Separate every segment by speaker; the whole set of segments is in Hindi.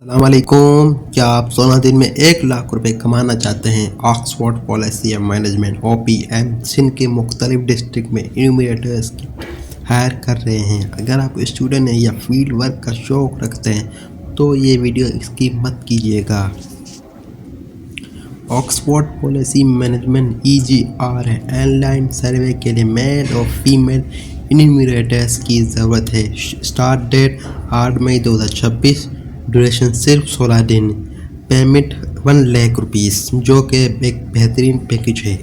Speaker 1: अस्सलामुअलैकुम। क्या आप 16 दिन में 1 लाख रुपए कमाना चाहते हैं? Oxford policy and management OPM Sindh के मुख्तलिफ डिस्ट्रिक्ट में इन्यूमरेटर्स हायर कर रहे हैं। अगर आप स्टूडेंट हैं या फील्ड वर्क का शौक रखते हैं तो ये वीडियो स्किप मत कीजिएगा। Oxford policy management EGR online survey के लिए मेल और फीमेल इन्यूमरेटर्स की ज़रूरत है। स्टार्ट डेट 8 मई 2026। ड्यूरेशन सिर्फ 16 दिन। पेमेंट 1 लाख रुपीस, जो कि एक बेहतरीन पैकेज है।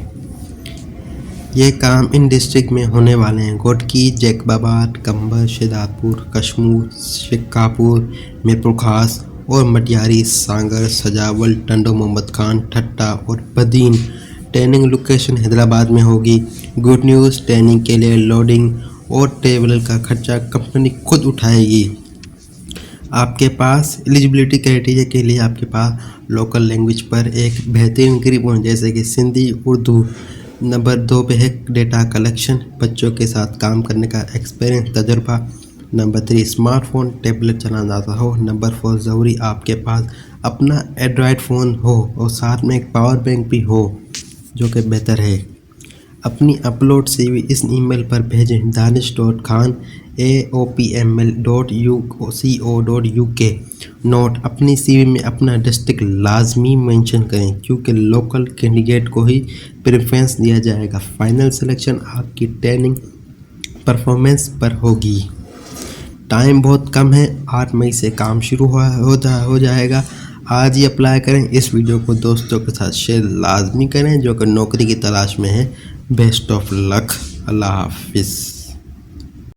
Speaker 1: ये काम इन डिस्ट्रिक्ट में होने वाले हैं: घोटकी, जैकबाबाद, कंबर, शेदापुर, कशमूर, शिकापुर, मीरपुर खास और मटियारी, सांगर, सजावल, टंडो मोहम्मद खान, ठट्टा और बदीन। ट्रेनिंग लोकेशन हैदराबाद में होगी। गुड न्यूज़, ट्रेनिंग के लिए लोडिंग और ट्रेवल का खर्चा कंपनी खुद उठाएगी। आपके पास एलिजिबिलिटी क्राइटेरिया के लिए आपके पास लोकल लैंग्वेज पर एक बेहतरीन ग्रिप होना, जैसे कि सिंधी, उर्दू। नंबर 2 पे है डेटा कलेक्शन, बच्चों के साथ काम करने का एक्सपीरियंस, तजुर्बा। नंबर 3 स्मार्टफोन, टैबलेट चलाना आता हो। नंबर 4 ज़रूरी आपके पास अपना एंड्रॉयड फ़ोन हो और साथ में एक पावर बैंक भी हो, जो कि बेहतर है। अपनी अपलोड CV इस ईमेल पर भेजें: danish.khan@opml.co.uk। नोट: अपनी CV में अपना डिस्ट्रिक्ट लाजमी मेंशन करें, क्योंकि लोकल कैंडिडेट को ही प्रेफरेंस दिया जाएगा। फाइनल सिलेक्शन आपकी ट्रेनिंग परफॉर्मेंस पर होगी। टाइम बहुत कम है, 8 मई से काम शुरू हो जाएगा। आज ही अप्लाई करें। इस वीडियो को दोस्तों के साथ शेयर लाजमी करें जो कि नौकरी की तलाश में है। Best of luck. अल्लाह हाफिज़।